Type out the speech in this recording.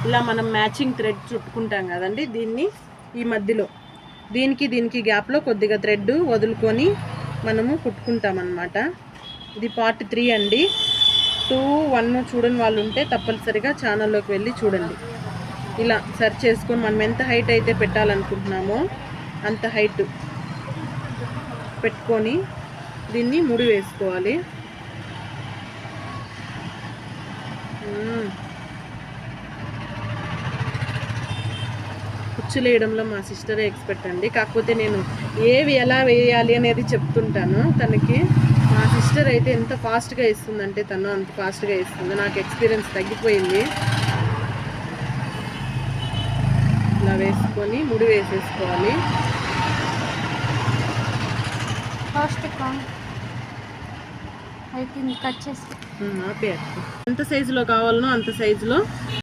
ఇలా మనం matching thread చుట్టుకుంటాం కదండి, దీన్ని ఈ మధ్యలో దీనికి గ్యాప్లో కొద్దిగా థ్రెడ్ వదులుకొని మనము కుట్టుకుంటామన్నమాట. ఇది పార్ట్ 3 అండి. 2, 1 చూడని వాళ్ళు ఉంటే తప్పనిసరిగా ఛానల్లోకి వెళ్ళి చూడండి. ఇలా సెర్చ్ చేసుకొని మనం ఎంత హైట్ అయితే పెట్టాలనుకుంటున్నామో అంత హైట్ పెట్టుకొని దీన్ని ముడి వేసుకోవాలి. కుచ్చులు వేయడంలో మా సిస్టరే ఎక్స్పర్ట్ అండి. కాకపోతే నేను ఏవి ఎలా వేయాలి అనేది చెప్తుంటాను తనకి. మా సిస్టర్ అయితే ఎంత ఫాస్ట్గా వేస్తుందంటే తను అంత ఫాస్ట్గా వేస్తుంది. నాకు ఎక్స్పీరియన్స్ తగ్గిపోయింది. ఇలా వేసుకొని ముడి వేసేసుకోవాలి. కట్ చేసి ఎంత సైజులో కావాలనో అంత సైజులో